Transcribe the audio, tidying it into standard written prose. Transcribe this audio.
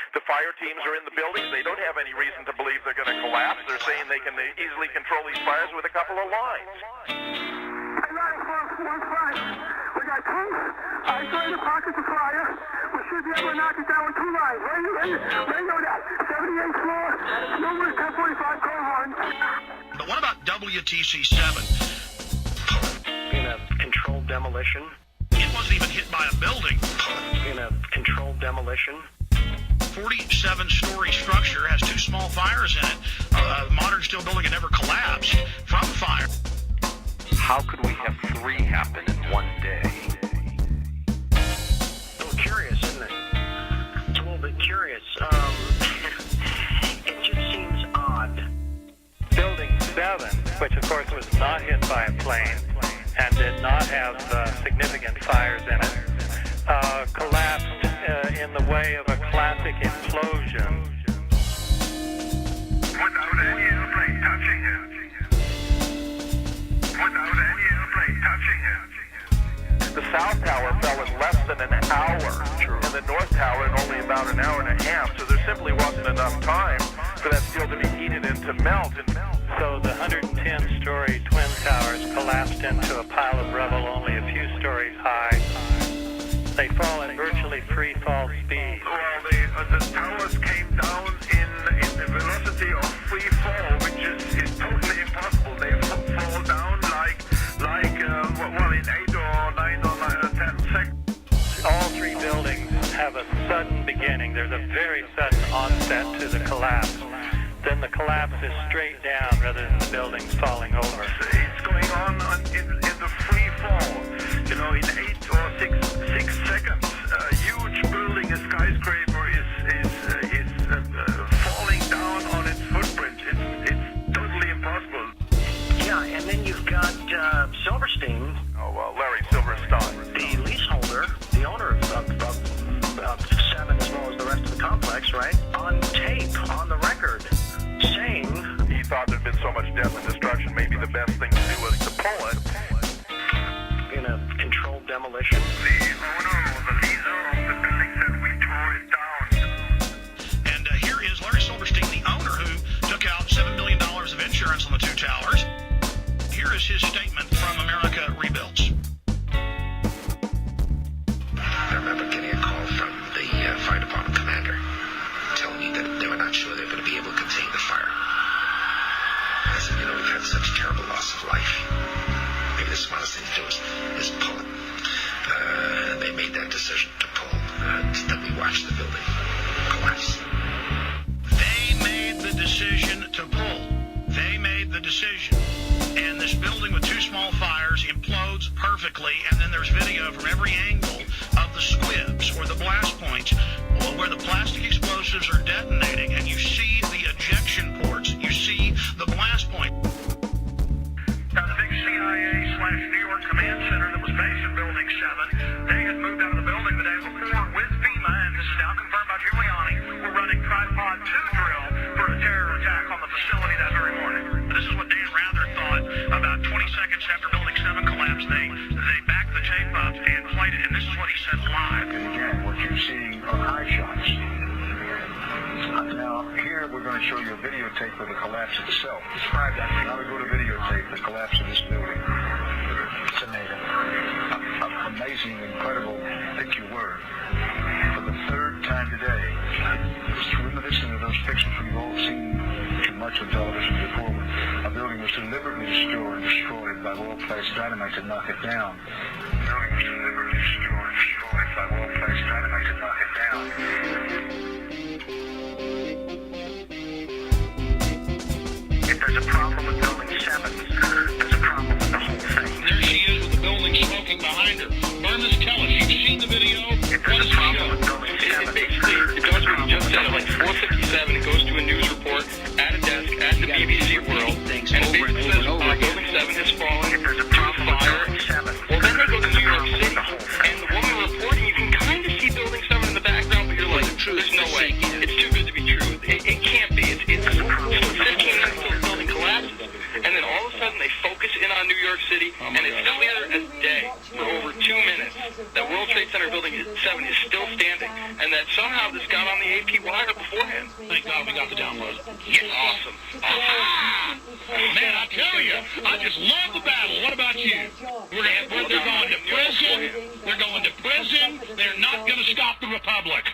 The fire teams are in the buildings. They don't have any reason to believe they're going to collapse. They're saying they can easily control these fires with a couple of lines. We got tanks, isolated pockets of fire. We should be able to knock it down with 2 lines. Radio that. 78th floor, number 1045, call 1. But what about WTC-7? In a controlled demolition. It wasn't even hit by a building. In a controlled demolition. 47-story structure has 2 small fires in it. A modern steel building had never collapsed from fire. How could we have 3 happen in one day? A little curious, isn't it? It's a little bit curious. It just seems odd. Building 7, which of course was not hit by a plane and did not have significant fires in it, collapsed in the way of a classic implosion. Without any airplane touching it. Without any airplane touching it. The South Tower fell in less than an hour, and the North Tower in only about an hour and a half, so there simply wasn't enough time for that steel to be heated and to melt. So the 110-story Twin Towers collapsed into a pile of rubble only a few stories high. They fall at virtually free fall speed. Well, the towers came down in the velocity of free fall, which is totally impossible. They fall down like in 8 or 9 or 10 seconds. All 3 buildings have a sudden beginning. There's a very sudden onset to the collapse. Then the collapse is straight down rather than the buildings falling over. It's going on in the free fall. You know, in 8 or 6 seconds, a huge building, a skyscraper, is falling down on its footprint. It's totally impossible. Yeah, and then you've got Silverstein. Oh, well, Larry Silverstein. The leaseholder, the owner of 7 as well as the rest of the complex, right? On tape, on the record, saying He thought there'd been so much death and destruction, maybe the best thing to do was to pull it. in a controlled demolition. The owner or the leaser of the building said we tore it down. And here is Larry Silverstein, the owner, who took out $7 million of insurance on the 2 towers. Here is his statement from America Rebuilds. I remember getting a call from the fire department commander telling me that they were not sure they were going to be able to contain the fire. I said, we've had such terrible loss of life. Maybe the smartest thing to do is pull it. And they made that decision to pull. Then we watched the building collapse. They made the decision to pull. They made the decision. And this building with 2 small fires implodes perfectly, and then there's video from every angle of the squibs or the blast points where the plastic explosives are detonating, and you see the ejection ports. You see the blast point. Now, the big CIA/New York command center that was based in Building 7, they had moved out of the building the day before with FEMA, and this is now confirmed by Giuliani. We're running Tripod 2 drill for a terror attack on the facility that very morning. This is what Dan Rather thought about 20 seconds after Building 7 collapsed. They backed the tape up and played it, and this is what he said live. And again, what you're seeing are high shots. Now, here we're going to show you a videotape of the collapse itself. Describe that. Now we go to videotape, the collapse of this building. It's amazing. Amazing, incredible, pick your word. For the 3rd time today, it's reminiscent of those pictures we've all seen too much on television before. A building was deliberately destroyed by well-placed dynamite to knock it down. The building was deliberately destroyed by well-placed dynamite to knock it down. If there's a problem with Building 7, there's a problem with the whole thing. There she is with the building smoking behind her. Burness, tell us, you've seen the video? If there's a problem with Building 7, It does what you just said at like 4:57. It goes to a news report at a desk at the BBC World, and it basically says, Building 7 has fallen if there's a due to problem with fire. Building 7, Well, then they go to New York City, and the woman reporting, you can kind of see Building 7 in the background, but you're like, there's no way. It's too good to be true. It can't be. It's 15 minutes till the building collapses, and then all of a sudden they focus in on New York City, and it's clear as day for over 2 minutes that World Trade Center Building 7 is still standing, and and that somehow this got on the AP wire beforehand. Thank God we got the download. Yes. Awesome. Aha! Man, I tell you, I just love the battle. What about you? They're going to prison. They're going to prison. They're not going to stop the Republic.